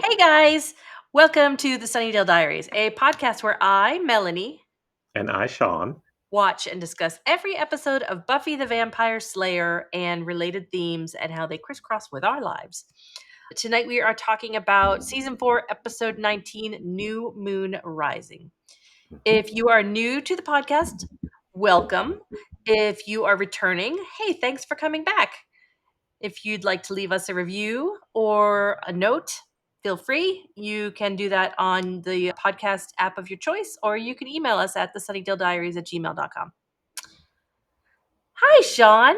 Hey guys, welcome to the Sunnydale Diaries, a podcast where I, Melanie, And I, Sean. watch and discuss every episode of Buffy the Vampire Slayer and related themes and how they crisscross with our lives. Tonight we are talking about season 4, episode 19, New Moon Rising. If you are new to the podcast, welcome. If you are returning, hey, thanks for coming back. If you'd like to leave us a review or a note, feel free. You can do that on the podcast app of your choice, or you can email us at thesunnydalediaries@gmail.com. Hi, Sean.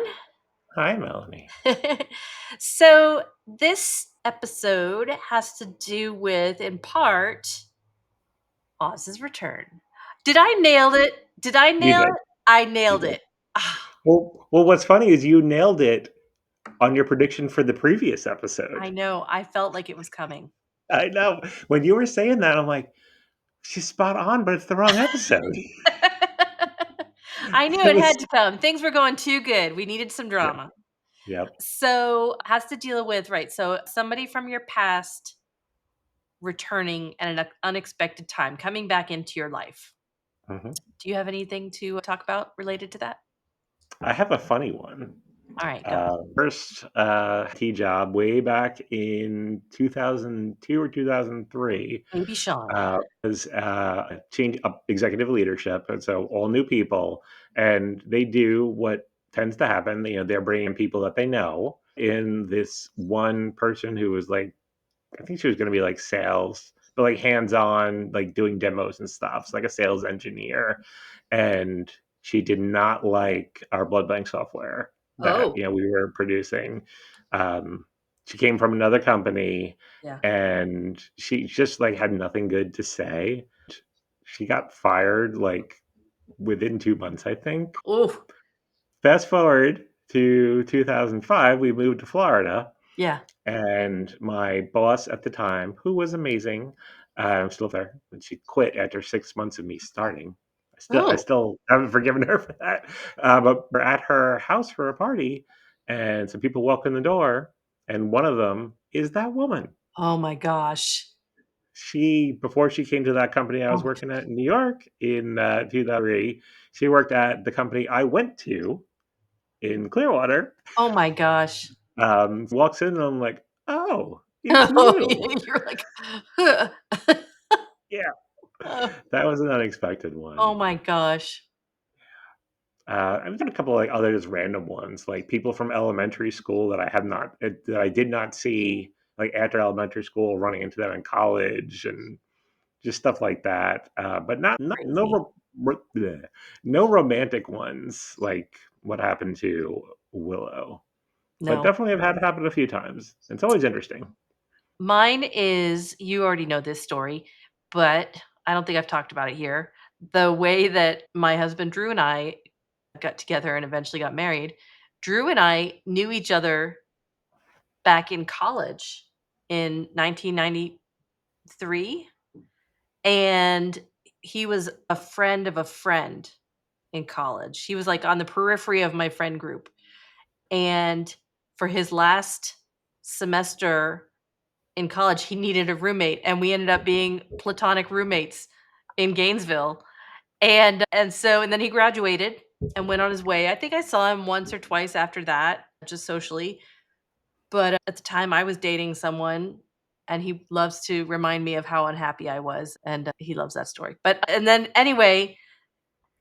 Hi, Melanie. So, this episode has to do with, in part, Oz's return. Did I nail it? Did I You nail did. it? I You nailed did. it. Ah, Well, what's funny is you nailed it on your prediction for the previous I episode. know. I felt like it was coming. I know. When you were saying that, I'm like, she's spot on, but it's the wrong episode. I knew It it had was. to come. Things were going too good. We needed some Yeah. drama. Yep. So, has to deal with, right? So, somebody from your past returning at an unexpected time, coming back into your life. hmm Do you have anything to talk about related to that? I have a funny one. All right, go. First T job way back in 2002 or 2003 Baby Sean. was change up executive leadership, and so all new people, and they do what tends to happen. They're bringing in people that they know. In this one person who was like, I think she was going to be like sales, but like hands on, like doing demos and stuff. So like a sales engineer, and she did not like our blood bank software that Oh, we were producing. Um, she came from another company, yeah. and she just like had nothing good to say. She got fired like within 2 months, I think. Oh, Fast forward to 2005, we moved to Florida, yeah. and my boss at the time, who was amazing, I'm still there, and she quit after 6 months of me starting. I Oh, still haven't forgiven her for that. But we're at her house for a party, and some people walk in the door, and one of them is that woman. oh my gosh. She, before she came to that company I Oh was my, working at in New York in 2003, she worked at the company I went to in Clearwater. oh my gosh. Walks in, and I'm like, oh, it's Oh, you. you're like, huh. Yeah, Oh that was an unexpected oh one. my gosh. I've got a couple like other just random ones, like people from elementary school that that I did not see like after elementary school, running into them in college, and just stuff like that. But not no Crazy. bleh, no romantic ones like what happened to Willow. But No. definitely I've had it happen a few times. It's always interesting. Mine is, you already know this story, but I don't think I've talked about it here. The way that my husband Drew and I got together and eventually got married, Drew and I knew each other back in college in 1993, and he was a friend of a friend in college. He was like on the periphery of my friend group. And for his last semester in college, he needed a roommate, and we ended up being platonic roommates in Gainesville. And then he graduated and went on his way. I think I saw him once or twice after that, just socially. But at the time, I was dating someone, and he loves to remind me of how unhappy I was, and he loves that story. But and then anyway,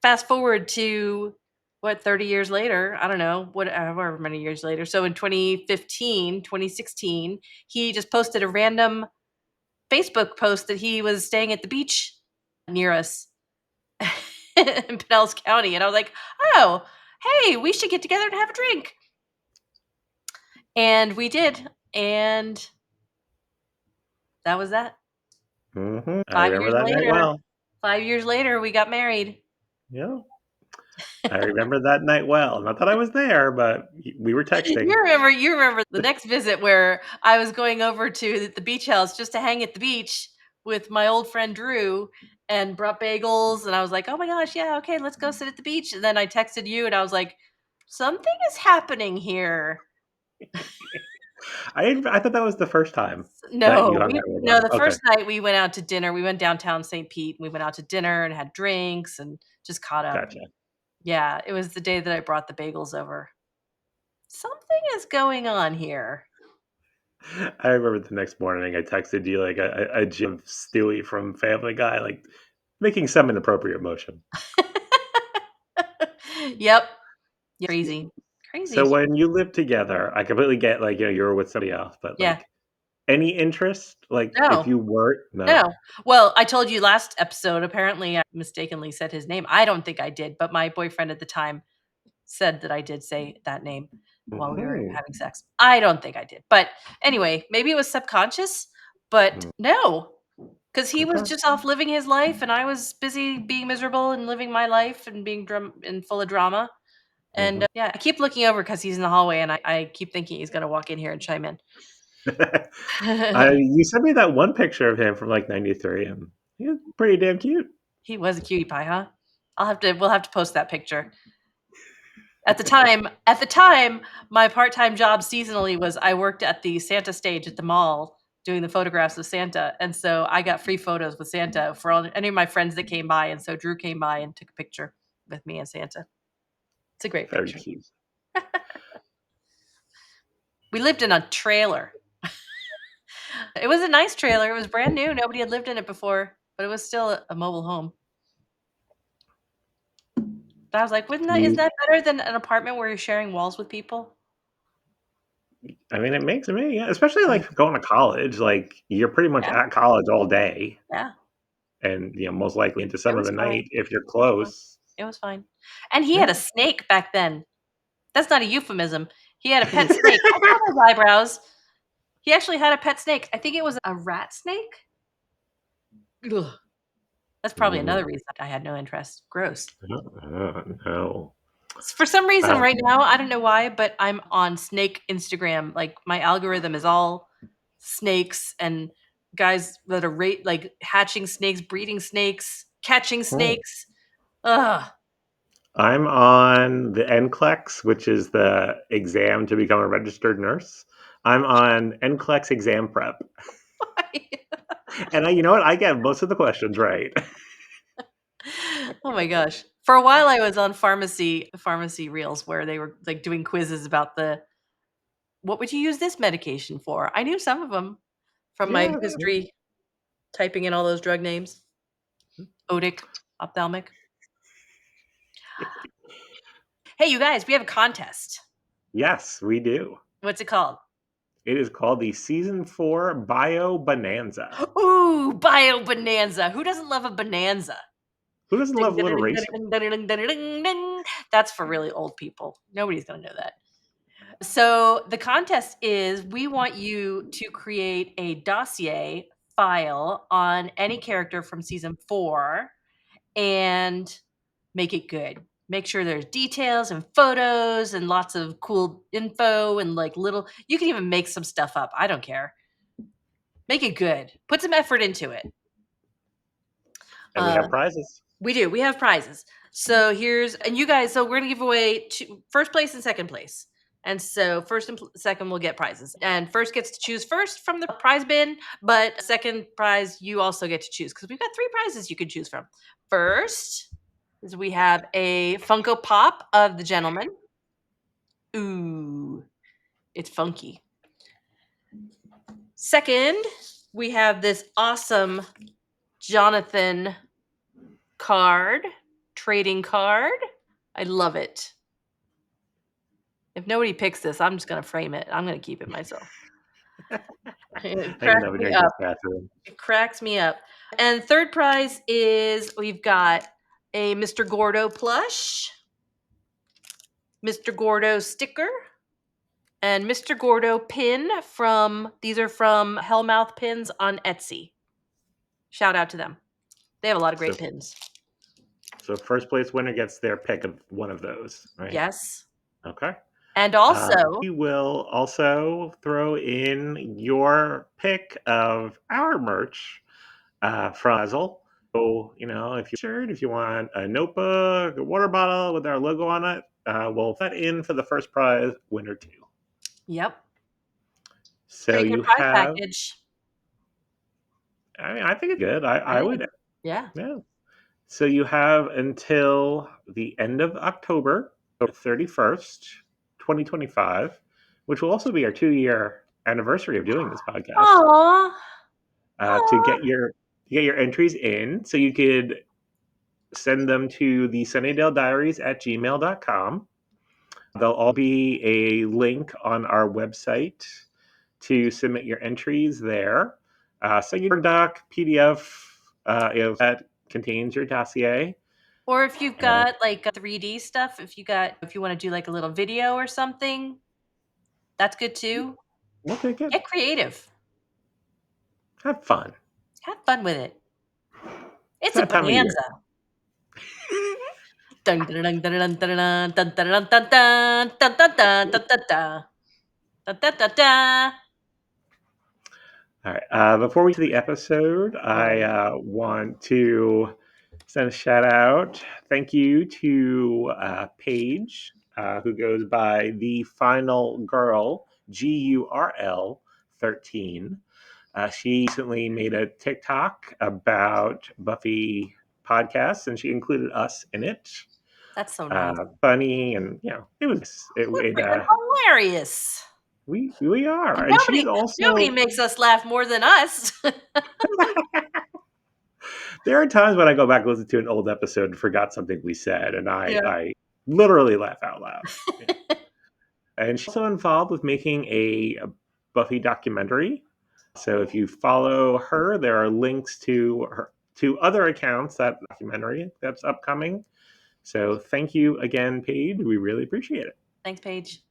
fast forward to what, 30 years later, I don't know, what, however many years later. So in 2015, 2016, he just posted a random Facebook post that he was staying at the beach near us in Pinellas County. And I was like, oh, hey, we should get together and have a drink. And we did. And that was that. I 5 years remember that night later, well. 5 years later, we got married. Yeah, I remember that night well. Not that I was there, but we were texting. You remember the next visit where I was going over to the beach house just to hang at the beach with my old friend Drew, and brought bagels, and I was like, "Oh my gosh, yeah, okay, let's go sit at the beach." And then I texted you and I was like, "Something is happening here." I thought that was the first time that you No, hung we out with no, them. the Okay, first night we went out to dinner, we went downtown St. Pete, and we went out to dinner and had drinks and just caught up. gotcha. Yeah, it was the day that I brought the bagels over. Something is going on here. I remember the next morning I texted you like a gif of Stewie from Family Guy, like making some inappropriate motion. Yep. Yeah, crazy. So Crazy. when you lived together, I completely get like you were with somebody else, but Yeah. like any interest, like if No. you were No. no. Well, I told you last episode, apparently I mistakenly said his name. I don't think I did, but my boyfriend at the time said that I did say that name while we were Mhm. having sex. I don't think I did. But anyway, maybe it was subconscious, but Mm, no, because he was okay. just off living his life and I was busy being miserable and living my life and being and full of drama. And Mhm. yeah, I keep looking over because he's in the hallway and I keep thinking he's going to walk in here and chime in. I you sent me that one picture of him from like '93, and he was pretty damn cute. He was a cutie pie, huh? We'll have to post that picture. At the time, my part-time job seasonally was I worked at the Santa stage at the mall doing the photographs of Santa, and so I got free photos with Santa for any of my friends that came by, and so Drew came by and took a picture with me and Santa. It's a great Very picture. cute. We lived in a trailer. It was a nice trailer. It was brand new. Nobody had lived in it before, but it was still a mobile home. But I was like, wouldn't that is You that better than an apartment where you're sharing walls with people? I mean, it makes me, yeah, especially Mhm. like going to college, like you're pretty much Yeah, at college all day yeah. and most likely into It some of was the fine. night if you're It was fine. close. It was fine. And he had a Yeah. snake back then. That's not a euphemism. He had a pet snake. I saw those eyebrows. He actually had a pet snake. I think it was a rat snake. Ugh. That's probably Mm, another reason I had no interest. Gross. no. For some reason Um, right now, I don't know why, but I'm on snake Instagram. Like my algorithm is all snakes and guys that are like hatching snakes, breeding snakes, catching hmm. snakes. Ugh. I'm on the NCLEX, which is the exam to become a registered nurse. I'm on NCLEX exam prep. And you know what? I get most of the questions right. Oh my gosh. For a while I was on pharmacy reels where they were like doing quizzes about the what would you use this medication for? I knew some of them from my Yeah. history typing in all those drug names. Odic, ophthalmic. Hey, you guys, we have a contest. Yes, we do. What's it called? It is called the Season 4 Bio Bonanza. Ooh, Bio Bonanza. Who doesn't love a bonanza? Who doesn't Ding, love ding, Little ding, Racer? ding, ding, ding, ding, ding, ding. That's for really old people. Nobody's going to know that. So the contest is we want you to create a dossier file on any character from season 4 and make it good. Make sure there's details and photos and lots of cool info and like little you can even make some stuff up. I don't care. Make it good. Put some effort into it. And we Uh, have prizes. we do. We have prizes. So here's and you guys. So we're gonna give away first place and second place. And so first and second will get prizes. And first gets to choose first from the prize bin, but second prize you also get to choose because we've got 3 prizes you can choose from. First is we have a Funko Pop of the gentleman. Ooh, it's funky. Second, we have this awesome Jonathan card, trading card. I love it. If nobody picks this, I'm just gonna frame it. I'm gonna keep it myself. It Hanging cracks up in me your up. guest bathroom. It cracks me up. And third prize is we've got a Mr. Gordo plush, Mr. Gordo sticker, and Mr. Gordo pin from these are from Hellmouth Pins on Etsy. Shout out to them. They have a lot of So, great pins. so first place winner gets their pick of one of those, right? Yes. Okay. And also, We will also throw in your pick of our merch from Hazel. So, if you're shirt, if you want a notebook, a water bottle with our logo on it, we'll put that in for the first prize winner too. yep. So Pretty good you prize have, package. I mean, I think it's good. I I think. would, Yeah. yeah. So you have until the end of October, 31st, 2025, which will also be our 2-year anniversary of doing this podcast, Aw. to Aw. get your entries in. So you could send them to the Sunnydale Diaries at gmail.com. There'll all be a link on our website to submit your entries there. So your doc, PDF, if that contains your dossier. Or if you've And got, like, 3D stuff, if you wanna do, like, a little video or something, that's good too. okay, good. Get creative. Have fun. Have fun with it. It's It's a that time of year. bonanza. Dun dun dun dun dun dun dun dun dun dun dun dun dun dun dun dun dun dun. Da, da, da, da. All right. Before we get to the episode, I Oh, want to send a shout out. Thank you to Paige, who goes by the Final Girl, GURL 13. She recently made a TikTok about Buffy podcasts, and she included us in it. that's so nice. Funny, and it was We're it. freaking hilarious. We are, And and she is nobody also. makes us laugh more than us. There are times when I go back and listen to an old episode and forgot something we said, and Yeah. I literally laugh out loud. Yeah. And she's also involved with making a Buffy documentary. So if you follow her, there are links to her to other accounts that documentary that's upcoming. So thank you again, Paige. We really appreciate it. Thanks, Paige.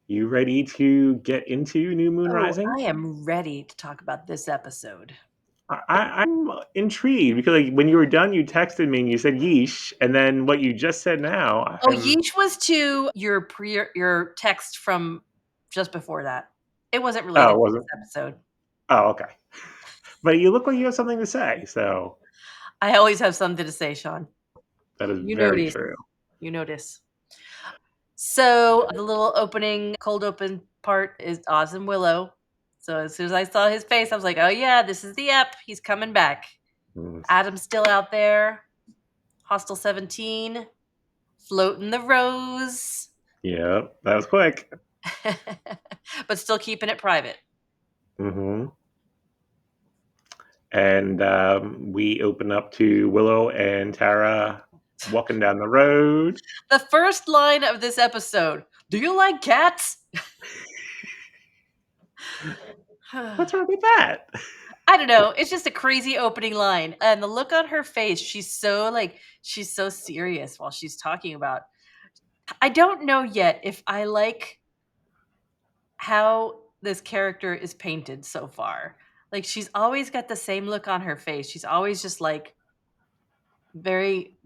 You ready to get into New Moon Oh, Rising? I am ready to talk about this episode. I'm intrigued because like when you were done, you texted me and you said yeesh, and then what you just said now, Oh, yeesh was to your text from just before that. It wasn't oh, related it to this wasn't. episode. Oh, okay. But you look like you have something to say, so I always have something to say, Sean. that is You very notice. true. You notice. So the little opening, cold open part is Oz and Willow. So as soon as I saw his face, I was like, oh yeah, this is the ep. He's coming back. Mm, Adam's still out there. Hostel 17. Floating the rose. yeah, that was quick. But still keeping it private. Hmm. And we open up to Willow and Tara walking down the road. The first line of this episode, do you like cats? What's wrong with that? I don't know. It's just a crazy opening line. And the look on her face, she's so serious while she's talking about. I don't know yet if I like how this character is painted so far. Like she's always got the same look on her face. She's always just like very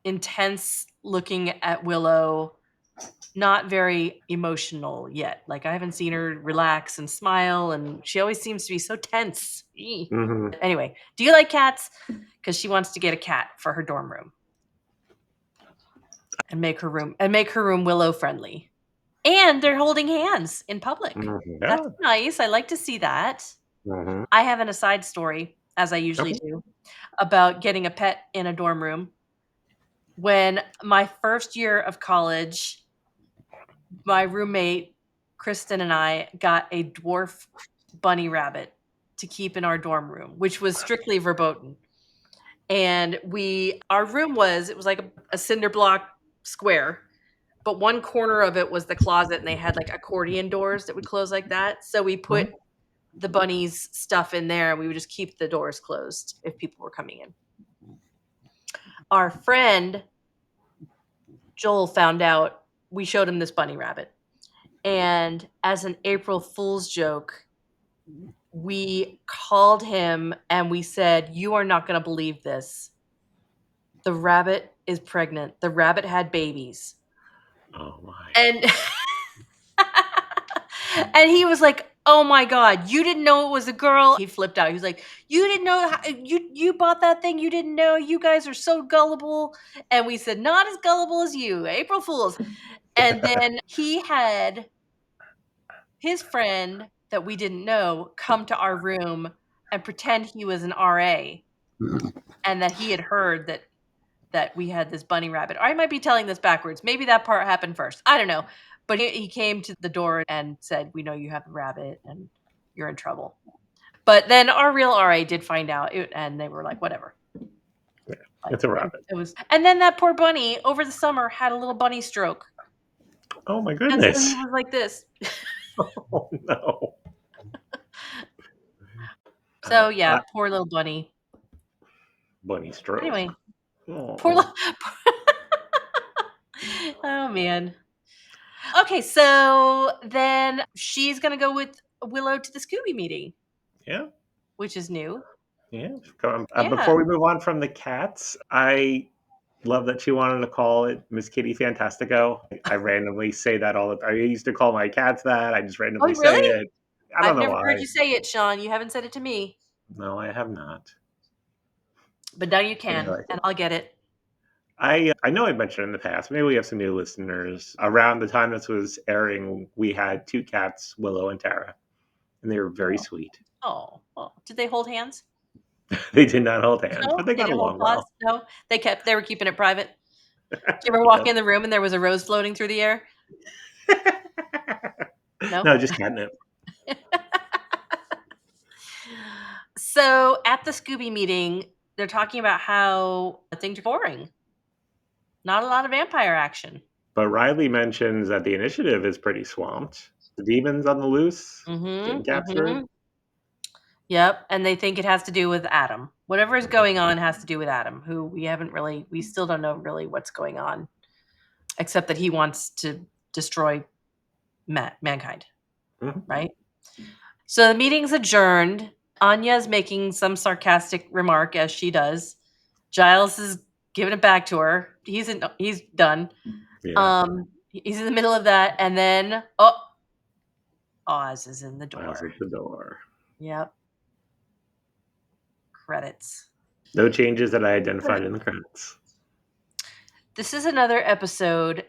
intense looking at Willow, not very emotional yet. Like I haven't seen her relax and smile, and she always seems to be so tense. Eeh. Hmm. Anyway, do you like cats? Because she wants to get a cat for her dorm room and make her room Willow friendly. And they're holding hands in public. Hmm. That's Yeah. nice. I like to see that. Hmm. I have an aside story, as I usually Okay. do, about getting a pet in a dorm room. When my first year of college, my roommate, Kristen, and I got a dwarf bunny rabbit to keep in our dorm room, which was strictly verboten. And our room it was like a cinder block square, but one corner of it was the closet, and they had like accordion doors that would close like that. So we put Mhm. the bunny's stuff in there, and we would just keep the doors closed if people were coming in. Our friend Joel found out we showed him this bunny rabbit. And as an April Fool's joke, we called him and we said, "You are not going to believe this. The rabbit is pregnant. The rabbit had babies." Oh my. And and he was like, "Oh my god, you didn't know it was a girl." He flipped out. He was like, "You didn't know you bought that thing. You didn't know. You guys are so gullible." And we said, "Not as gullible as you, April Fools." And then his friend that we didn't know come to our room and pretend he was an RA and that he had heard that we had this bunny rabbit. Or I might be telling this backwards. Maybe that part happened first. I don't know. But he came to the door and said, "We know you have a rabbit and you're in trouble." But then our real RA did find out, and they were like, "Whatever." Yeah, Like it's a rabbit. it was, and then that poor bunny over the summer had a little bunny stroke, Oh my and so he goodness. was like this. Oh no. So yeah, I, poor little bunny. bunny stroke. Anyway, poor Oh little. Oh man. Okay, so then she's gonna go with Willow to the Scooby meeting, yeah. which is new. Yeah. Yeah. Before we move on from the cats, I love that she wanted to call it Miss Kitty Fantastico. I randomly say that all the time. I used to call my cats that. I just Oh, randomly say really? it. I don't I've know never heard why. you say it, Sean. You haven't said it to me, No, I have not. but now you But I can, like and it. I'll get it. I know I mentioned in the past. Maybe we have some new listeners. Around the time this was airing, we had two cats, Willow and Tara, and they were very Oh, sweet. oh. Did they hold hands? They did not hold hands, No, but they they got didn't hold along paws. well. No, they were keeping it private. Did you ever walk Yep. in the room and there was a rose floating through the air? No. No, just catnip. So at the Scooby meeting, they're talking about how things are boring. Not a lot of vampire action. But Riley mentions that the initiative is pretty swamped. The demons on the loose, getting Mm-hmm. captured. Mm-hmm. Yep. And they think it has to do with Adam. Whatever is going on has to do with Adam, who we still don't know really what's going on, except that he wants to destroy mankind, Mhm. right? So the meeting's adjourned. Anya's making some sarcastic remark as she does. Giles is giving it back to her. He's done. Yeah, He's in the middle of that, and then oh, Oz is in the I was door. at the door. Yep, credits. No changes that I identified in the credits. This is another episode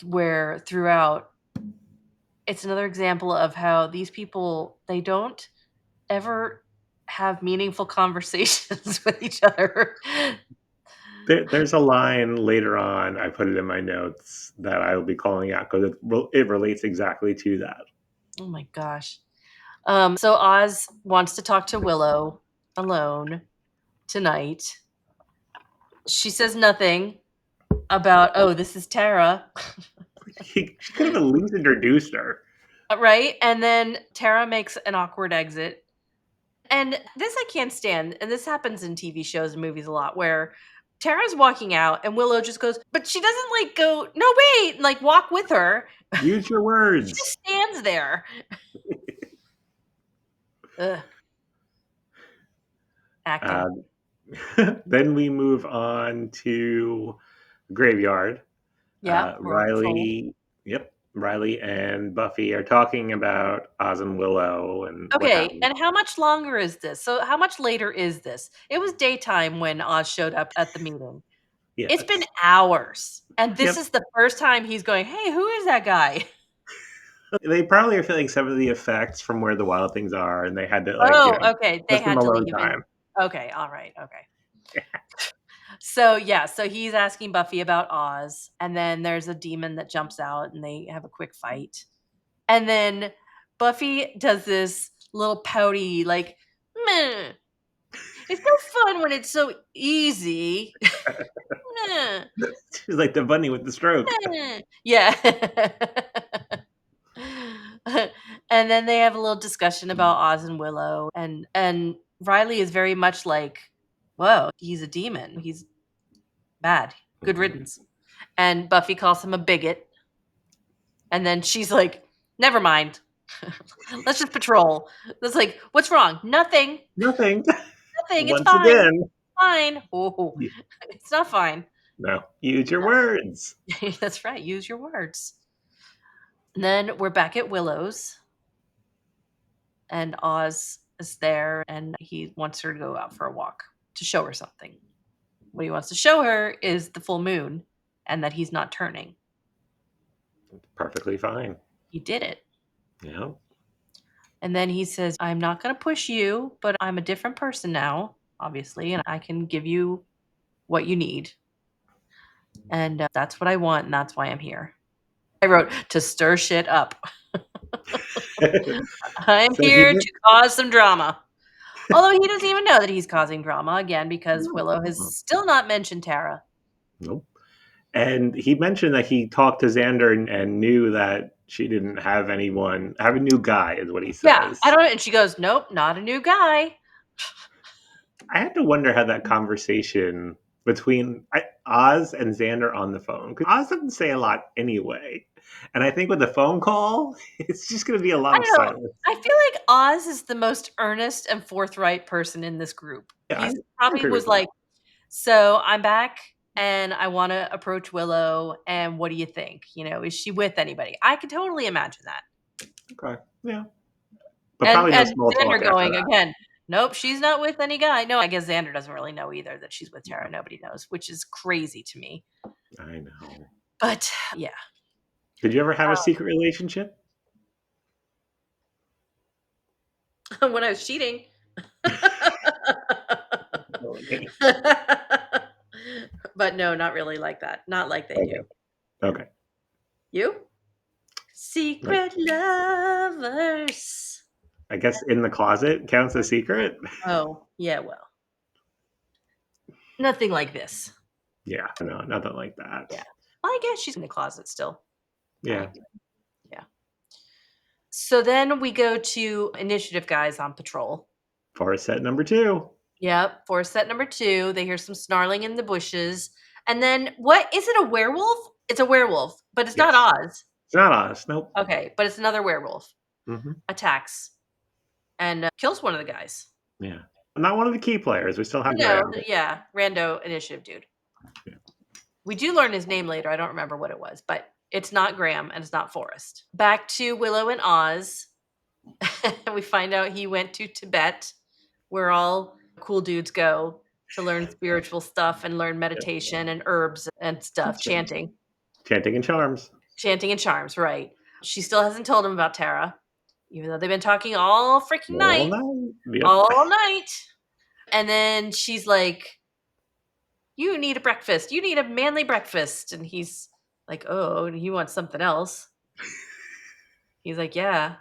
where throughout it's another example of how these people they don't ever have meaningful conversations with each other. There's a line later on, I put it in my notes, that I will be calling out because it relates exactly to that. Oh my gosh. So Oz wants to talk to Willow alone tonight. She says nothing about, oh, this is Tara, She could have at least introduced her. right? And then Tara makes an awkward exit. And this I can't stand. And this happens in TV shows and movies a lot where Tara's walking out and Willow just goes, but she doesn't like go, no, wait, and like walk with her. Use your She words. just stands there. Ugh, acting. Uh, then we move on to Graveyard. Yeah, we're on patrol. Riley, yep, Riley and Buffy are talking about Oz and Willow and what Okay, happened. and how much longer is this? So how much later is this? It was daytime when Oz showed up at the meeting. It's been Yes. hours, and this Yep. is the first time he's going, "Hey, who is that guy?" They probably are feeling some of the effects from where the wild things are, and they had to Oh, okay, they give them had to alone leave and time. okay, alright, okay. So, yeah, so he's asking Buffy about Oz, and then there's a demon that jumps out, and they have a quick fight. And then Buffy does this little pouty, like, "Meh, it's no fun when it's so easy." Meh. She's like the bunny with the stroke. Yeah. And then they have a little discussion about Oz and Willow, and Riley is very much like, "Whoa, he's a demon. He's bad. Good Mhm. riddance." And Buffy calls him a bigot, and then she's like, "Never mind. Let's just patrol." It's like, "What's wrong?" "Nothing. Nothing. Nothing. It's Once fine. again, Fine." Oh, y- it's not fine. no, use your words. That's right. Use your words. And then we're back at Willow's, and Oz is there, and he wants her to go out for a walk to show her something. What he wants to show her is the full moon and that he's not turning. Perfectly fine. He did it. Yeah. And then he says, I'm not going to push you, but I'm a different person now, obviously, and I can give you what you need. And that's what I want, and that's why I'm here. I wrote to stir shit up. I'm So he here did. to cause some drama. Although he doesn't even know that he's causing drama again because No. Willow has still not mentioned Tara. Nope. And he mentioned that he talked to Xander and knew that she didn't have anyone, have a new guy, is what he Yeah, I says. don't know. And she goes, nope, not a new guy. I had to wonder how that conversation between Oz and Xander on the phone, because Oz doesn't say a lot anyway. And I think with the phone call, it's just going to be a lot I of don't know. silence. I feel like Oz is the most earnest and forthright person in this group. Yeah, He's I probably agree with was that. like, so I'm back and I want to approach Willow. And what do you think? Is she with anybody? I could totally imagine that. Okay. Yeah. But And probably no and small talk Xander after going that. again, nope, she's not with any guy. No, I guess Xander doesn't really know either that she's with Tara. Nobody knows, which is crazy to me. I know. But yeah, Did you ever have a secret relationship? when I was cheating. Okay. But no, not really like that. Not like they do. Okay. You? Like, Secret lovers. I guess in the closet counts as secret. Oh, yeah, well, nothing like this. Yeah. No, nothing like that. Yeah. Well, I guess she's in the closet still. Yeah. Right. Yeah. So then we go to initiative guys on patrol. Forest set number two. Yep. For set number 2, they hear some snarling in the bushes. And then what is it, a werewolf? It's a werewolf, but it's not Yes. Oz. It's not us. Nope. Okay, but it's another werewolf. Hmm. Attacks and kills one of the guys. Yeah. Not one of the key players. We still have No, Graham. yeah, rando initiative dude. We do learn his name later. I don't remember what it was, but it's not Graham and it's not Forrest. Back to Willow and Oz. We find out he went to Tibet, where all cool dudes go to learn spiritual stuff and learn Yeah. meditation and herbs and stuff, chanting. Chanting and charms. Chanting and charms, right. She still hasn't told him about Tara, even though they've been talking all freaking All night. night. Yep. All night. And then she's like, you need a breakfast. You need a manly breakfast. And he's like, oh, and he wants something else. He's like, yeah,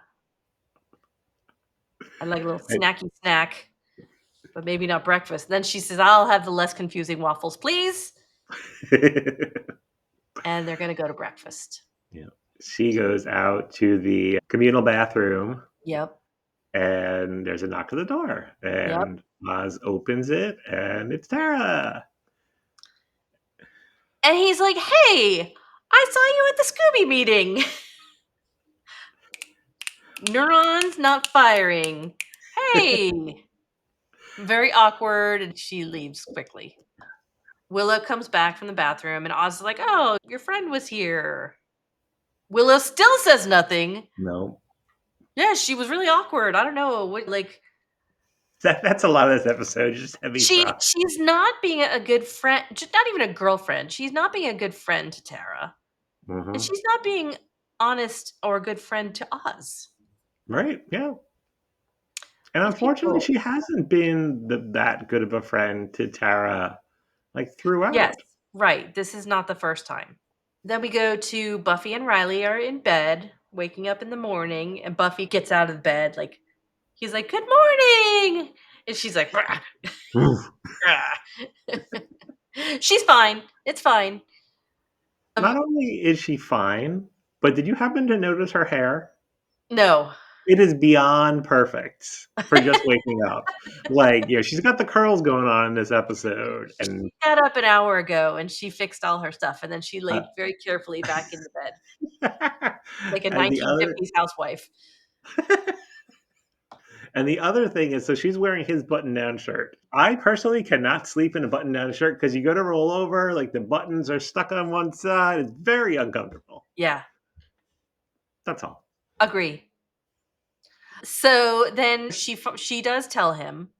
I'd like a little snacky snack, but maybe not breakfast. Then she says, I'll have the less confusing waffles, please. And they're going to go to breakfast. Yeah. She goes out to the communal bathroom Yep. and there's a knock at the door. Yep. And Oz opens it and it's Tara. And he's like, hey, I saw you at the Scooby meeting. Neurons not firing. Hey. Very awkward. And she leaves quickly. Willow comes back from the bathroom and Oz is like, oh, your friend was here. Willow still says nothing. No. Yeah, she was really awkward. I don't know. What, like, That's a lot of this episode. Just heavy stuff. she's not being a good friend, not even a girlfriend. She's not being a good friend to Tara. And Hmm. she's not being honest or a good friend to Oz. Right. Yeah. And These unfortunately, people. she hasn't been that good of a friend to Tara, like Yes, throughout. right. This is not the first time. Then we go to Buffy and Riley are in bed, waking up in the morning, and Buffy gets out of bed. Like, he's like, good morning. And she's like, "Rah, rah." She's fine. It's fine. Not only is she fine, but did you happen to notice her hair? No. It is beyond perfect for just waking up. Like, she's got the curls going on in this episode, She and got up an hour ago and she fixed all her stuff and then she uh, laid very carefully back in the bed like a and the other 1950s housewife. and the other thing is, so she's wearing his button-down shirt. I personally cannot sleep in a button-down shirt because you go to roll over, like the buttons are stuck on one side. It's very uncomfortable. Yeah, That's all. agree. So then she does tell him,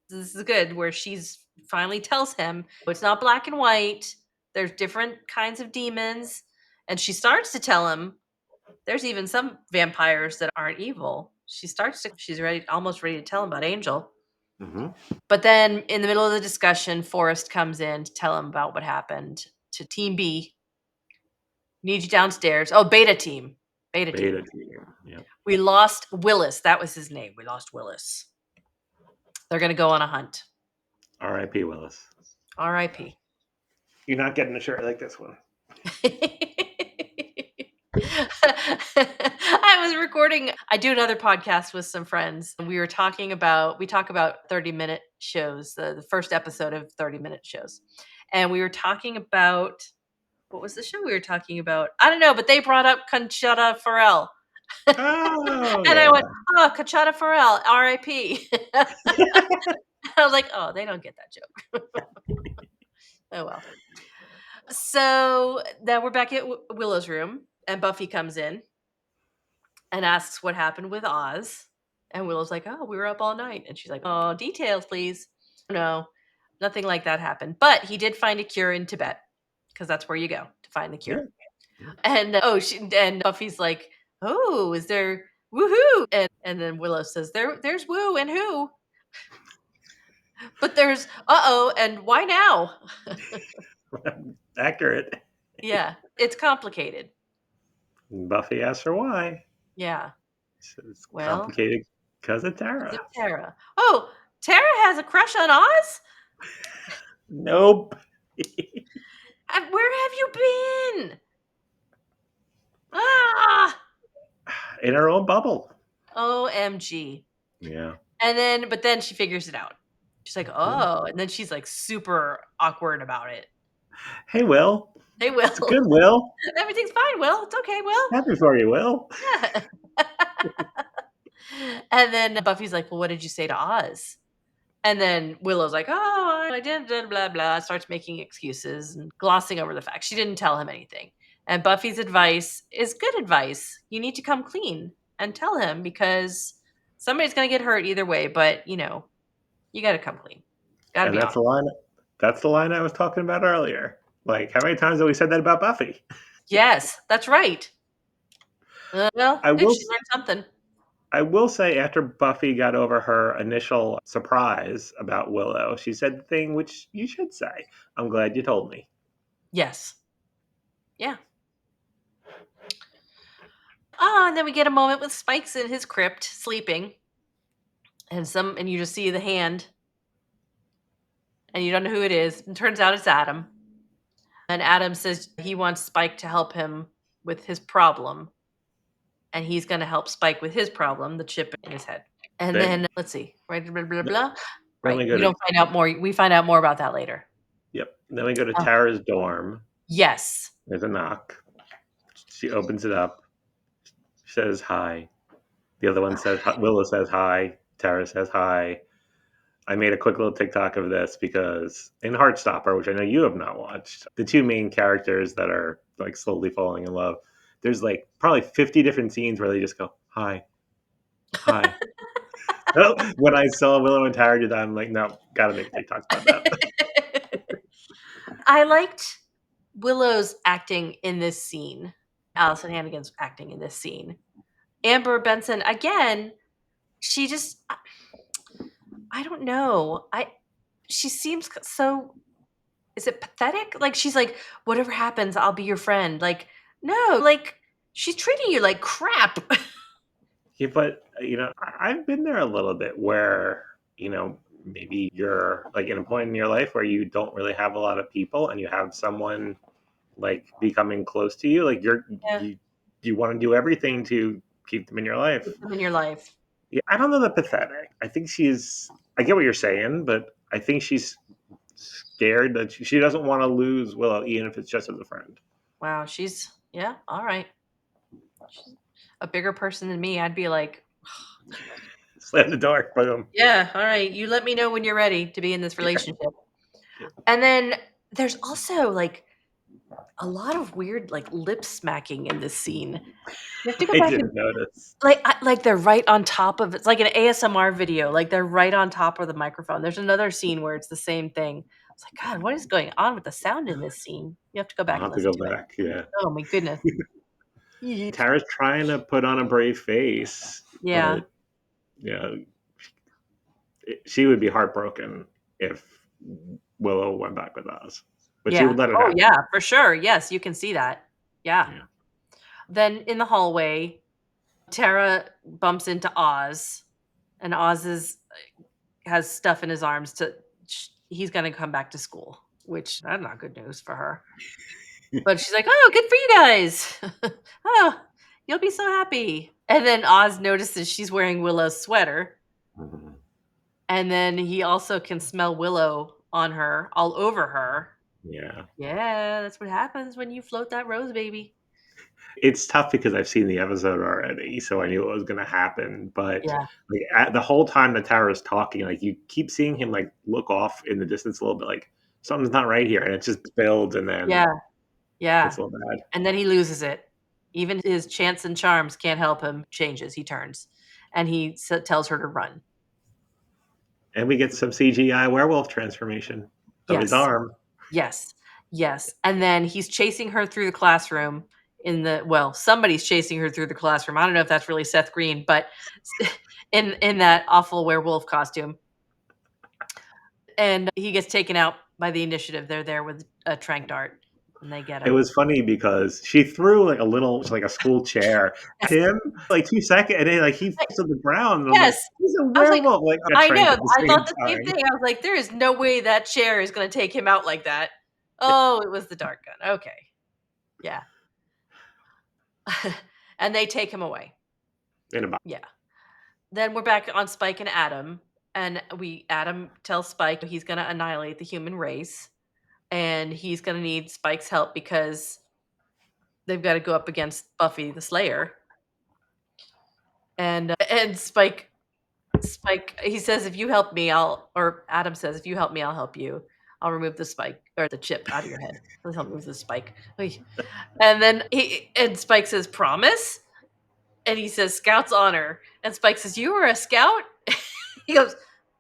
this is good, where she's finally tells him it's not black and white. There's different kinds of demons. And she starts to tell him There's even some vampires that aren't evil. She's almost ready to tell him about Angel. Hmm. But then in the middle of the discussion, Forrest comes in to tell him about what happened to Team B. Need you downstairs. Oh, Beta team. Beta team. Beta team. Yep. We lost Willis. That was his name. We lost Willis. They're going to go on a hunt. R.I.P. Willis. R.I.P. You're not getting a shirt like this one. I was recording. I do another podcast with some friends, and we talk about 30-minute shows, the first episode of 30-minute shows. And we were talking about, what was the show we were talking about? I don't know, but they brought up Conchata Farrell. Oh And I yeah. went, oh, Conchata Farrell, R.I.P. I was like, oh, they don't get that joke. Oh, well. So then we're back at Willow's room, and Buffy comes in and asks what happened with Oz. And Willow's like, oh, we were up all night. And she's like, oh, details, please. No, nothing like that happened. But he did find a cure in Tibet, because that's where you go to find the cure. Yeah. And and Buffy's like, oh, is there woohoo? And then Willow says, there's woo and who, but there's uh-oh and why now? Accurate. Yeah, it's complicated. Buffy asks her why. Yeah. It's Well, complicated because of is it Tara. Tara? Oh, Tara has a crush on Oz? Nope. Where have you been? Ah! In her own bubble. OMG. Yeah. But then she figures it out. She's like, oh, and then she's like super awkward about it. Hey, Will. Hey, Will. It's good, Will. Everything's fine, Will. It's okay, Will. Happy for you, Will. Yeah. And then Buffy's like, well, what did you say to Oz? And then Willow's like, oh, I did, blah, blah, blah. Starts making excuses and glossing over the fact she didn't tell him anything. And Buffy's advice is good advice. You need to come clean and tell him, because somebody's going to get hurt either way. But, you got to come clean. Got to And be that's honest. the line. That's the line I was talking about earlier. Like, how many times have we said that about Buffy? Yes, that's right. Well, I good. will. She learned something. I will say, after Buffy got over her initial surprise about Willow, she said the thing which you should say. I'm glad you told me. Yes. Yeah. Ah, and then we get a moment with Spike's in his crypt sleeping. And you just see the hand, and you don't know who it is. And turns out it's Adam. And Adam says he wants Spike to help him with his problem. And he's going to help Spike with his problem, the chip in his head. And Then, then, let's see, right, blah, blah, blah. then Right. we go We to don't find out more. We find out more about that later. yep. Then we go to Oh, Tara's dorm. yes. There's a knock. She opens it up. Says hi. The other one says Willow says hi. Tara says hi. I made a quick little TikTok of this because in Heartstopper, which I know you have not watched, the two main characters that are like slowly falling in love, there's like probably 50 different scenes where they just go, hi, hi. When I saw Willow and Tara do that, I'm like, no, gotta make TikToks about that. I liked Willow's acting in this scene. Allison Hannigan's acting in this scene. Amber Benson, again, she just, I don't know. She seems so, is it pathetic? Like, she's like, whatever happens, I'll be your friend. Like, no, like, she's treating you like crap. Yeah, but I've been there a little bit where maybe you're like in a point in your life where you don't really have a lot of people, and you have someone like becoming close to you. Like Yeah, you want to do everything to keep them in your life. keep them in your life. Yeah, I don't know the pathetic. I think she's. I get what you're saying, but I think she's scared that she doesn't want to lose Willow, even if it's just as a friend. Wow, yeah, all right. She's a bigger person than me. I'd be like, Slam the door, boom. yeah, all right. You let me know when you're ready to be in this Yeah, relationship. yeah. And then there's also like a lot of weird like lip smacking in this scene. You have to go I back and didn't notice. like they're right on top of it's like an ASMR video. Like they're right on top of the microphone. There's another scene where it's the same thing. It's like, God, what is going on with the sound in this scene? You have to go I'll back and have to listen go to it. back. Yeah. Oh my goodness. Tara's trying to put on a brave face, Yeah. but you know, she would be heartbroken if Willow went back with Oz. But she Yeah. would let it Oh, happen. yeah, for sure. Yes, you can see that. Yeah. Yeah. Then in the hallway, Tara bumps into Oz, and Oz has stuff in his arms to he's gonna come back to school, which that's not good news for her. But she's like, "Oh, good for you guys. Oh, you'll be so happy." And then Oz notices she's wearing Willow's sweater, Mhm. and then he also can smell Willow on her, all over her. Yeah. Yeah, that's what happens when you float that rose baby. It's tough because I've seen the episode already, so I knew what was gonna happen. But Yeah. like the whole time that Tara's talking, like you keep seeing him like look off in the distance a little bit, like something's not right here, and it just builds, and then Yeah. Yeah. it's a little bad. And then he loses it. Even his chants and charms can't help him, changes, he turns, and he tells her to run. And we get some CGI werewolf transformation of his Yes. arm. Yes. Yes. And then he's chasing her through the classroom somebody's chasing her through the classroom. I don't know if that's really Seth Green, but in that awful werewolf costume. And he gets taken out by the initiative. They're there with a trank dart and they get It him. was funny because she threw like a little, like a school chair at Yes. him, like 2 seconds, and then like he I- falls to the ground. And I'm like, Yes. he's a I was like, werewolf. Like I got I tranked know. at the I same thought the same time. thing. I was like, there is no way that chair is going to take him out like that. Oh, it was the dart gun. Okay. Yeah. And they take him away. In a box. Yeah. Then we're back on Spike and Adam. And Adam tells Spike he's going to annihilate the human race. And he's going to need Spike's help because they've got to go up against Buffy the Slayer. And Spike, he says, if you help me, or Adam says, if you help me, I'll help you. I'll remove the spike or the chip out of your head. Let's help me with the spike. And then Spike says, promise? And he says, Scout's honor. And Spike says, you were a scout? He goes,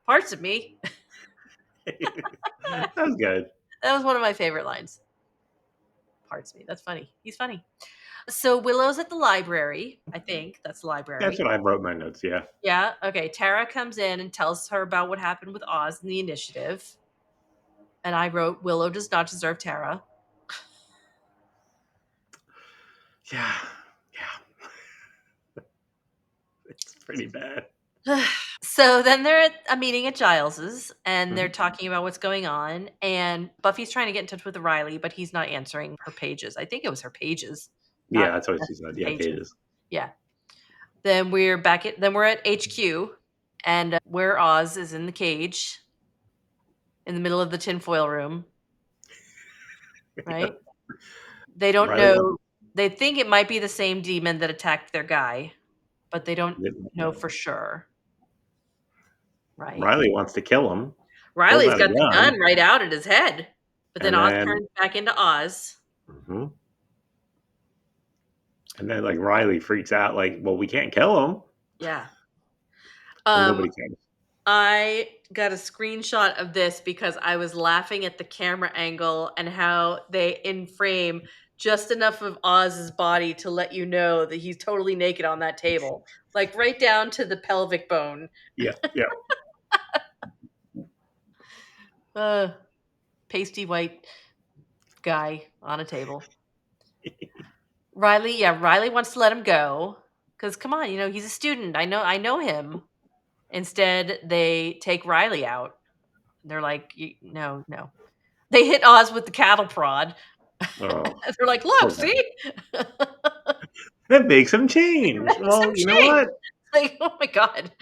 parts of me. That was good. That was one of my favorite lines. Parts of me. That's funny. He's funny. So Willow's at the library. I think that's the That's library. what I wrote in my notes. Yeah. Yeah. Okay. Tara comes in and tells her about what happened with Oz and the initiative. And I wrote, Willow does not deserve Tara. Yeah. Yeah. It's pretty bad. So then they're at a meeting at Giles's and they're Mhm. talking about what's going on. And Buffy's trying to get in touch with Riley, but he's not answering her pages. I think it was her pages, Yeah, not that's what she said. messages, Yeah, pages. pages. Yeah. Then we're at HQ and where Oz is in the cage in the middle of the tinfoil room, right? They don't Riley wants know. They think it might be the same demon that attacked their guy, but they don't know for no. sure, right? Riley wants to kill him. Pulls Riley's out a got the gun, gun right out at his head. But then and Oz then turns back into Oz. mhm. And then like Riley freaks out, like, well, we can't kill him. Yeah. And Um, nobody can. I got a screenshot of this because I was laughing at the camera angle and how they in frame just enough of Oz's body to let you know that he's totally naked on that table. Like right down to the pelvic bone. Yeah, yeah. Uh pasty white guy on a table. Riley wants to let him go. Cause come on, he's a student. I know him. Instead, they take Riley out. They're like, no, no. They hit Oz with the cattle prod. Oh, They're like, look, poor guy. see? That makes him It change. makes Well, him you know change. what? Like, oh my God.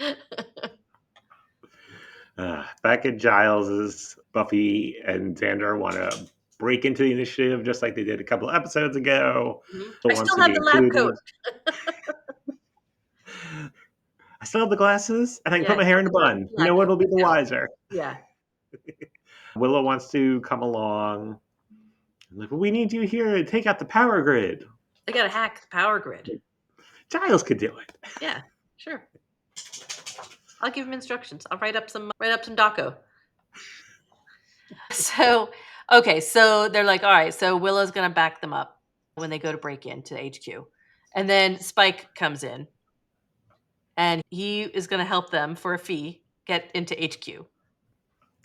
Back at Giles's, Buffy and Xander want to break into the initiative just like they did a couple of episodes ago. Mhm. Still I wants still to have be the lab coat. included. I still have the glasses, and I can Yeah, put I my hair in a still have bun. the lab No one coat will be the now. wiser. Yeah. Willow wants to come along. Like, well, we need you here to take out the power grid. They got to hack the power grid. Giles could do it. Yeah, sure. I'll give him instructions. I'll write up some doco. So, okay, so they're like, all right, so Willow's gonna back them up when they go to break into HQ. And then Spike comes in, and he is going to help them for a fee get into HQ.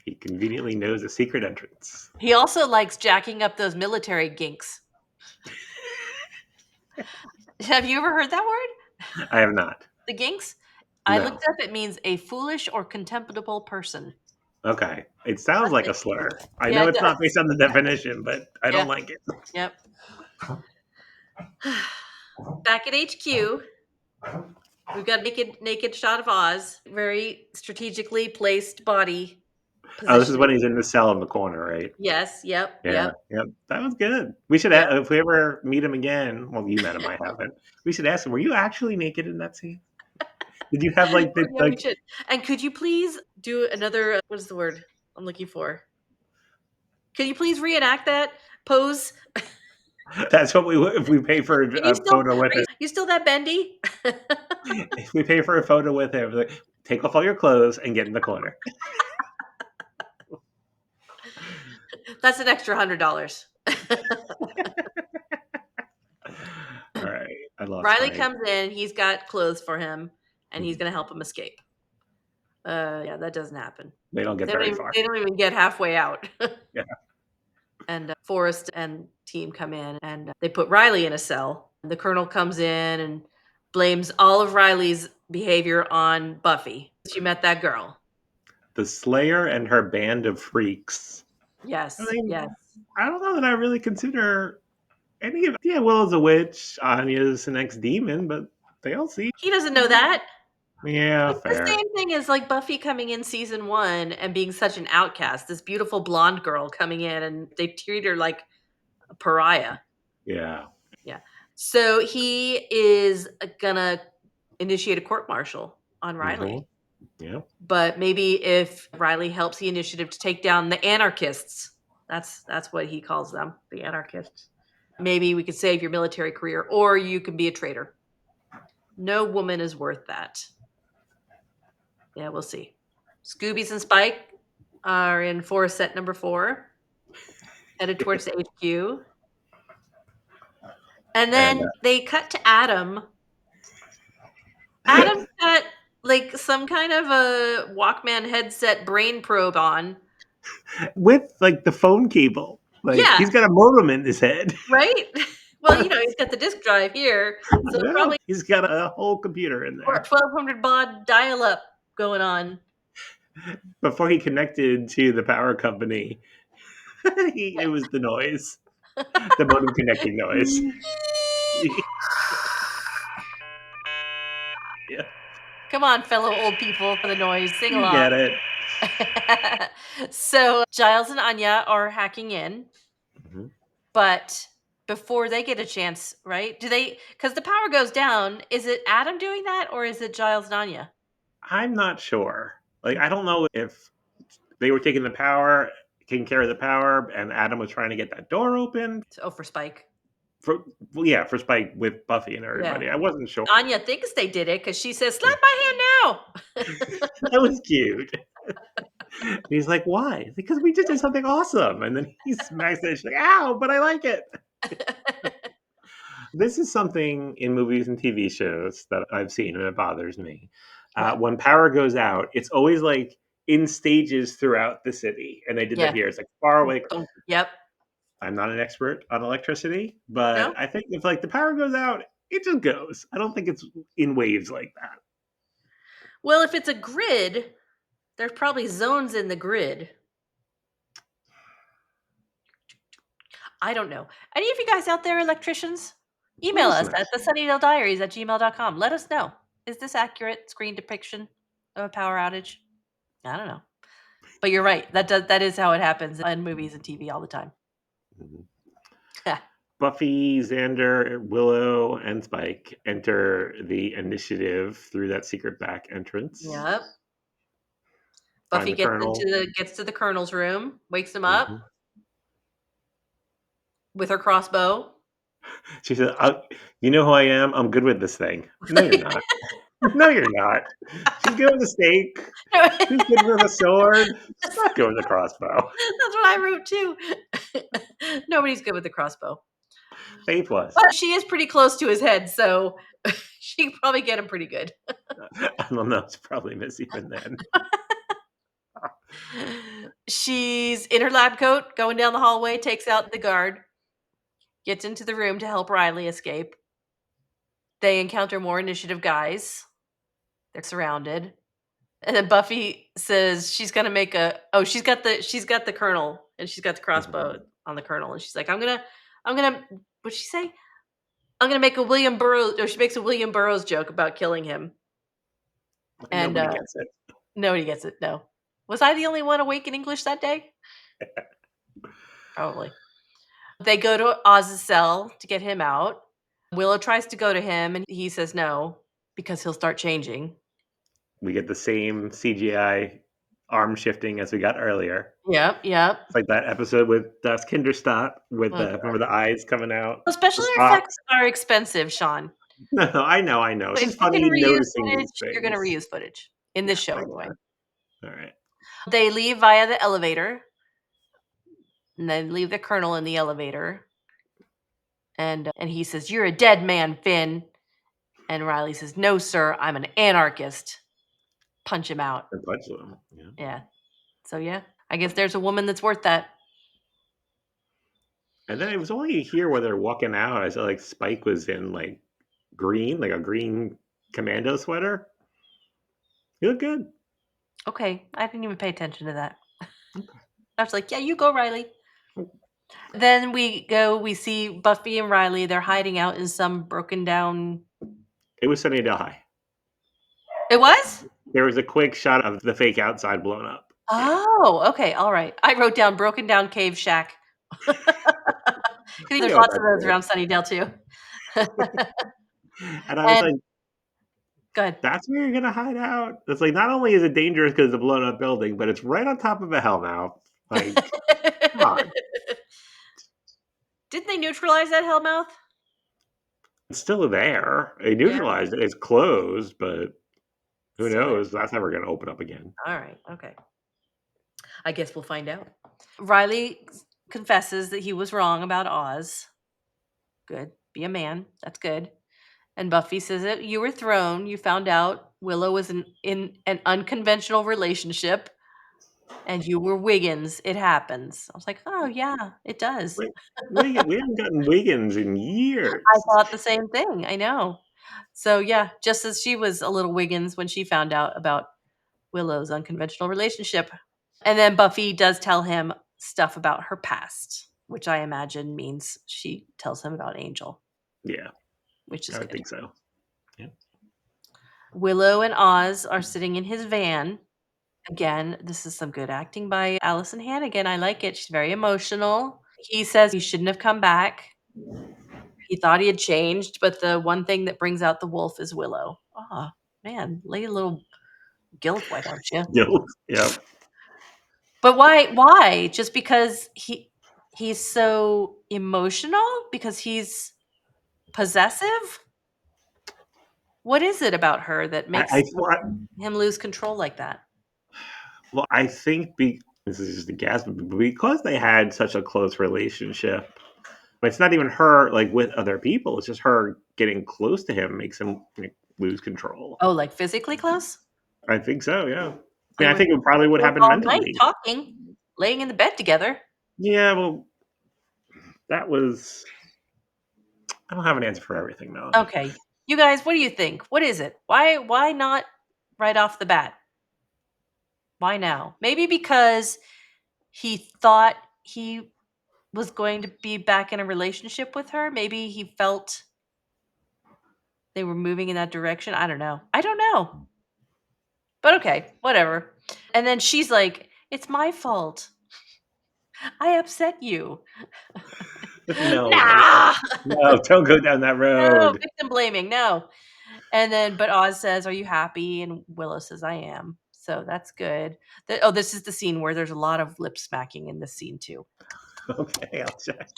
He conveniently knows a secret entrance. He also likes jacking up those military ginks. Have you ever heard that word? I have not. The ginks? I No. looked up, it means a foolish or contemptible person. Okay. It sounds That's like it. a slur. I Yeah, know it it's does. not based on the definition, but I Yeah. don't like it. Yep. Back at HQ, we've got a naked shot of Oz. Very strategically placed body Oh, this is when positioning. he's in the cell in the corner, right? Yes. Yep. Yeah, Yep. yeah, that was good. We should, Yep. if we ever meet him again. Well, you met him, I haven't. We should ask him. Were you actually naked in that scene? Did you have like the Yeah, we should. And could you please do another? What is the word I'm looking for? Could you please reenact that pose? That's what we if we pay for Can you a still? photo with Are him. you still that bendy? If we pay for a photo with him, like, take off all your clothes and get in the corner. That's an extra $100. All right, I lost Riley my. comes in. He's got clothes for him, and he's Mhm. going to help him escape. Yeah, that doesn't happen. They don't get very far. They don't even get halfway out. Yeah, And Forrest and team come in, and they put Riley in a cell. The colonel comes in and blames all of Riley's behavior on Buffy. She met that girl. the Slayer and her band of freaks. I Yes, mean, yes. I don't know that I really consider any of. Yeah, Willow's a witch. Anya's the next demon, but they all see. He doesn't know that. Yeah, It's the fair. same thing as like Buffy coming in season 1 and being such an outcast. This beautiful blonde girl coming in, and they treat her like a pariah. Yeah. Yeah. So he is gonna initiate a court martial on Hmm. Riley. Yeah. But maybe if Riley helps the initiative to take down the anarchists, that's what he calls them, the anarchists. Maybe we could save your military career, or you can be a traitor. No woman is worth that. Yeah, we'll see. Scoobies and Spike are in forest set number 4, headed towards the HQ. And And then they cut to Adam. Adam's got like some kind of a Walkman headset brain probe on. with like the phone cable, like Yeah, he's got a modem in his head. right? Well, he's got the disk drive here, so No, probably he's got a whole computer in there. 1200 baud dial up going on. Before he connected to the power company, it was the noise, the modem connecting noise. Yeah, Come on, fellow old people, for the noise, sing you along. get it. So Giles and Anya are hacking in, Mhm. but before they get a chance, right? Do they? Because the power goes down. Is it Adam doing that, or is it Giles and Anya? I'm not sure. Like, I don't know if they were taking the power, taking care of the power, and Adam was trying to get that door open. Oh, for Spike. For well, yeah, for Spike with Buffy and Yeah. everybody. I wasn't sure. Anya thinks they did it because she says, "Slap my hand now." That was cute. And he's like, "Why?" Because we just did something awesome. And then he smacks it. She's like, "Ow!" But I like it. This is something in movies and TV shows that I've seen, and it bothers me. What? When power goes out, it's always like in stages throughout the city, and they did that Yeah. here. It's like far away. Yep. I'm not an expert on electricity, but No. I think if like the power goes out, it just goes. I don't think it's in waves like that. Well, if it's a grid, there's probably zones in the grid. I don't know. Any of you guys out there, electricians? Let Email us us know. at thesunnydalediaries at gmail.com. Let us know. Is this accurate screen depiction of a power outage? I don't know. But you're right. That is how it happens in movies and TV all the time. Mhm. Yeah. Buffy, Xander, Willow, and Spike enter the initiative through that secret back entrance. Yep. Find Buffy the colonel. gets to the colonel's room, wakes him up Mhm. with her crossbow. She said, "You know who I am? I'm good with this thing." No, you're not. No, you're not. She's good with a stake. She's good with a sword. She's That's not good with a crossbow. what I wrote too. Nobody's good with the crossbow. Faithless. But she is pretty close to his head, so she can probably get him pretty good. I don't know. It's probably miss even then. She's in her lab coat, going down the hallway, takes out the guard, gets into the room to help Riley escape. They encounter more initiative guys. They're surrounded. And then Buffy says she's gonna make she's got the colonel and she's got the crossbow Mhm. on the colonel and she's like, I'm gonna what'd she say? I'm gonna make a William Burroughs, or she makes a William Burroughs joke about killing him. And Nobody gets it. nobody gets it. No. Was I the only one awake in English that day? Probably. They go to Oz's cell to get him out. Willow tries to go to him and he says no because he'll start changing. We get the same CGI arm shifting as we got earlier. Yep, yep. It's like that episode with Das Kinderstadt with Oh, the remember the eyes coming out, well, the special stalk. effects are expensive, Sean. No, I know. It's If just you're funny gonna reuse noticing footage, these you're gonna things. reuse footage. In this Yeah, show I anyway. guess. All right. They leave via the elevator, and then leave the colonel in the elevator. And he says, "You're a dead man, Finn." And Riley says, "No, sir, I'm an anarchist." Punch him out. And punch them. Yeah. Yeah. So yeah, I guess there's a woman that's worth that. And then it was only here where they're walking out. I saw like Spike was in like green, like a green commando sweater. He looked good. Okay, I didn't even pay attention to that. I was like, "Yeah, you go, Riley." Then we see Buffy and Riley. They're hiding out in some broken down. It was Sunnydale High. It was? There was a quick shot of the fake outside blown up. Yeah. Oh, okay, all right. I wrote down broken down cave shack. I There's know what lots of that those is. around Sunnydale too. And I was And like, go ahead. that's where you're gonna hide out. It's like not only is it dangerous because it's a blown up building, but it's right on top of a hellmouth. Like, come on. Didn't they neutralize that hellmouth? It's still there. They Yeah. neutralized it. It's closed, but who So there. knows? That's never gonna open up again. All right. Okay. I guess we'll find out. Riley confesses that he was wrong about Oz. Good. Be a man. That's good. And Buffy says that you were thrown. You found out Willow was in an unconventional relationship and you were Wiggins. It happens. I was like, oh, yeah, it does. Wait, we haven't gotten Wiggins in I years. thought the same thing. I know. So, yeah, just as she was a little Wiggins when she found out about Willow's unconventional relationship. And then Buffy does tell him stuff about her past, which I imagine means she tells him about Angel, Yeah, which is I would good. think so. Yeah. Willow and Oz are sitting in his van. Again, this is some good acting by Allison Hannigan. I like it. She's very emotional. He says he shouldn't have come back. He thought he had changed, but the one thing that brings out the wolf is Willow. Ah, man, lay a little guilt, why don't you? Yep. But why? Just because he's so emotional? Because he's possessive? What is it about her that makes Well, him lose control like that? I think this is just a guess, but because they had such a close relationship, it's not even her like with other people. It's just her getting close to him makes him like, lose control. Oh, like physically close? I think so. Yeah. I They mean, I were think it probably would up happen all night mentally. talking, laying in the bed together. Yeah. Well, that was. I don't have an answer for everything, Melanie. Okay. You guys, what do you think? What is it? Why not right off the bat? Why now? Maybe because he thought he was going to be back in a relationship with her. Maybe he felt they were moving in that direction. I don't know. I don't know. But okay, whatever. And then she's like, "It's my fault. I upset you." No, Nah. no, don't go down that No, road. victim blaming. No. And then, but Oz says, "Are you happy?" And Willow says, "I am." So that's good. This is the scene where there's a lot of lip smacking in this scene too. Okay, I'll check.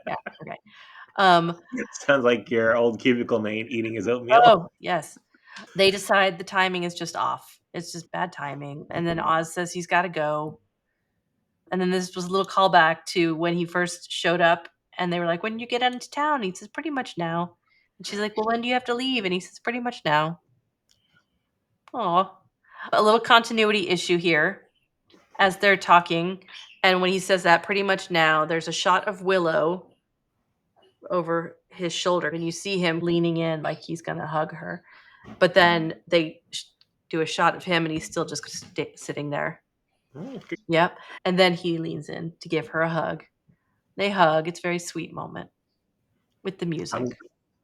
Yeah. Okay. Um. Sounds like your old cubicle mate eating his oatmeal. Oh yes. They decide the timing is just off. It's just bad timing. And then Oz says he's got to go. And then this was a little callback to when he first showed up And they were like, when you get into town? He says, pretty much now. And she's like, well, when do you have to leave? And he says, pretty much now. Aw. A little continuity issue here as they're talking. And when he says that, pretty much now, there's a shot of Willow over his shoulder. And you see him leaning in like he's going to hug her. But then they do a shot of him and he's still just sitting there. Yep. And then he leans in to give her a hug. They hug. It's a very sweet moment with the music. I'm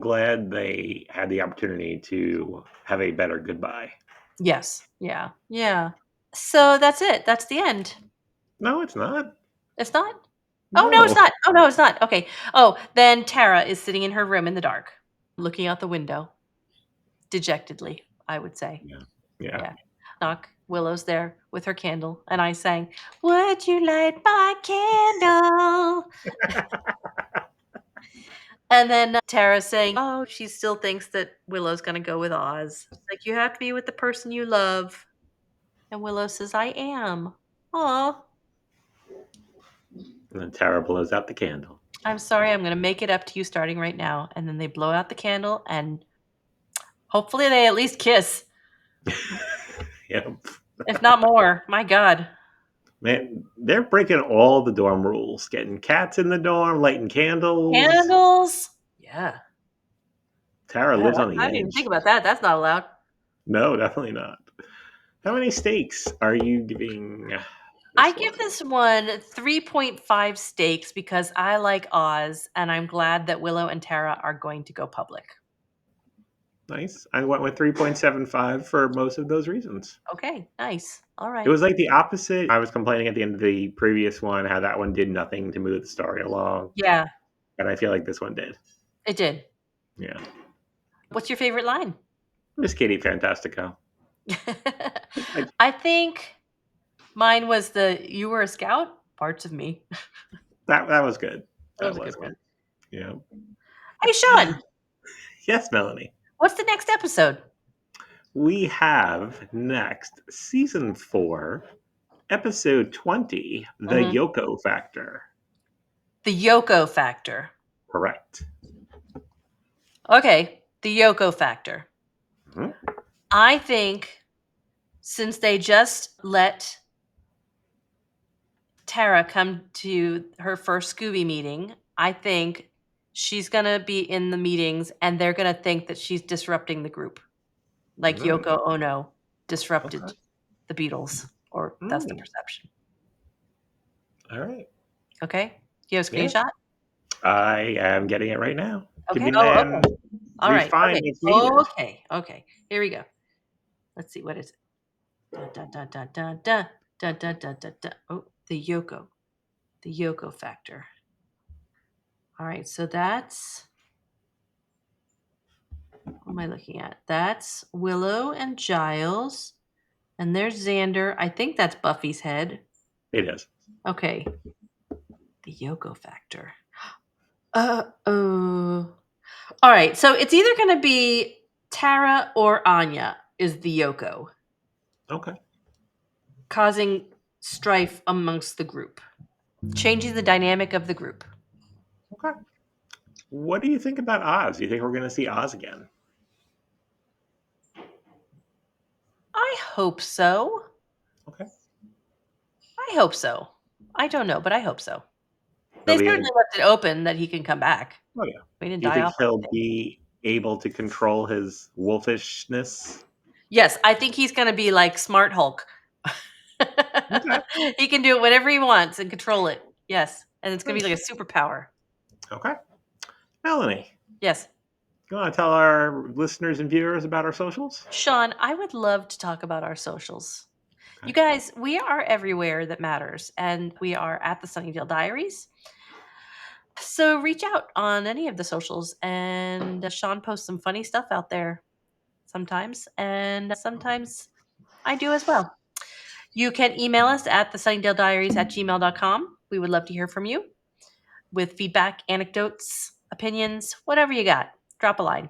glad they had the opportunity to have a better goodbye. Yes. Yeah. Yeah. So that's it. That's the end. No, it's not. It's not? Oh, no, it's No. not. Oh, no, it's not. Okay. Oh, then Tara is sitting in her room in the dark, looking out the window, dejectedly, I would say. Yeah. Yeah. Yeah. Knock. Willow's there with her candle, and I sang, "Would you light my candle?" And then Tara's saying, oh, she still thinks that Willow's going to go with Oz. Like, you have to be with the person you love. And Willow says, I am. Aw. And then Tara blows out the candle. I'm sorry, I'm going to make it up to you starting right now. And then they blow out the candle, and hopefully they at least kiss. Yep. If not more. My God. Man, they're breaking all the dorm rules. Getting cats in the dorm, lighting candles. Candles. Yeah. Tara Yeah, lives on the I didn't even think edge. about that. That's not allowed. No, definitely not. How many stakes are you giving I this give one? this one 3.5 stakes because I like Oz, and I'm glad that Willow and Tara are going to go public. Nice. I went with 3.75 for most of those reasons. Okay, nice. All It right. was like the opposite. I was complaining at the end of the previous one how that one did nothing to move the story along. Yeah, And I feel like this one did. it did. Yeah. What's your favorite line? Miss Kitty Fantastico. I, I think mine was you were a scout, parts of me. that was good. That That was a good was one. good. Yeah. Hey, Sean, Yes, Melanie. what's the next episode? We have next season 4, episode 20, The Hmm. Yoko Factor. The Yoko Factor. Correct. Okay, the Yoko Factor. Mhm. I think since they just let Tara come to her first Scooby meeting, I think she's going to be in the meetings and they're going to think that she's disrupting the group. Like Mm, Yoko Ono okay. disrupted the Beatles, or that's the Mm, perception. all right. Okay? You have a Yeah. screenshot? I am getting it right now. Give Okay. me a Oh, man. okay. All right. Refine Okay. if needed. Okay. Okay. Here we go. Let's see. What is it? Dun, dun, dun, dun, dun, dun, dun, dun, dun, dun, dun. Oh, the Yoko. The Yoko Factor. All right. So that's, what am I looking at? That's Willow and Giles. And there's Xander. I think that's Buffy's head. It is. Okay. The Yoko Factor. Oh. All right. So it's either going to be Tara or Anya is the Yoko, Okay. causing strife amongst the group, changing the dynamic of the group. Okay. What do you think about Oz? Do you think we're going to see Oz again? I hope so. Okay. I hope so. I don't know, but I hope so. He'll They be. certainly left it open that he can come back. Oh yeah. We didn't Do you die think off or he'll anything. be able to control his wolfishness? Yes, I think he's going to be like Smart Hulk. Okay. He can do it whatever he wants and control it. Yes. And it's going to be Nice. like a superpower. Okay. Melanie, Yes. you want to tell our listeners and viewers about our socials? Sean, I would love to talk about our socials. You Okay. guys, we are everywhere that matters, and we are at the Sunnydale Diaries. So reach out on any of the socials, and Sean posts some funny stuff out there sometimes, and sometimes I do as well. You can email us at thesunnydalediaries@gmail.com. We would love to hear from you with feedback, anecdotes, opinions, whatever you got. Drop a line.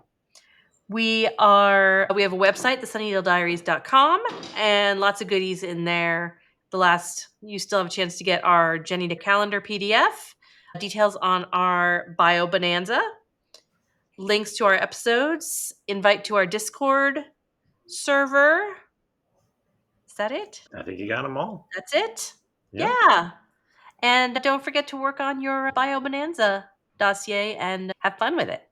We have a website, thesunnydalediaries.com, and lots of goodies in there. You still have a chance to get our Jenny to Calendar PDF. details on our Bio Bonanza, links to our episodes, invite to our Discord server. Is that it? I think you got them all. That's it? Yep. Yeah. And don't forget to work on your Bio Bonanza dossier and have fun with it.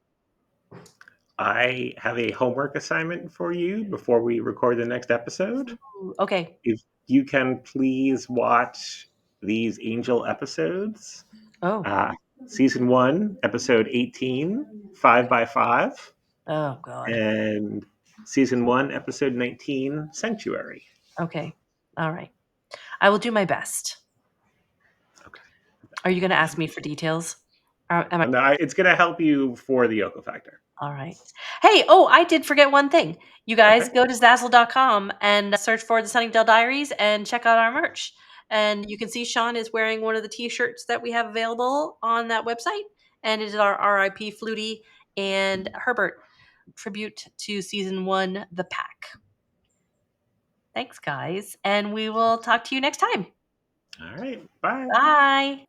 I have a homework assignment for you before we record the next episode. Ooh, okay. If you can please watch these Angel episodes, Oh. uh, season 1, episode 18, 5 by 5, Oh, God. and season 1, episode 19, Sanctuary. Okay. All right. I will do my best. Okay. Are you going to ask me for details? Or am I? No, it's going to help you for the Yoko factor. All right. Hey, I did forget one thing. You guys Okay. go to Zazzle.com and search for the Sunnydale Diaries and check out our merch. And you can see Sean is wearing one of the t-shirts that we have available on that website. And it is our RIP Flutie and Herbert tribute to season 1, The Pack. Thanks, guys. And we will talk to you next time. All right. Bye. Bye.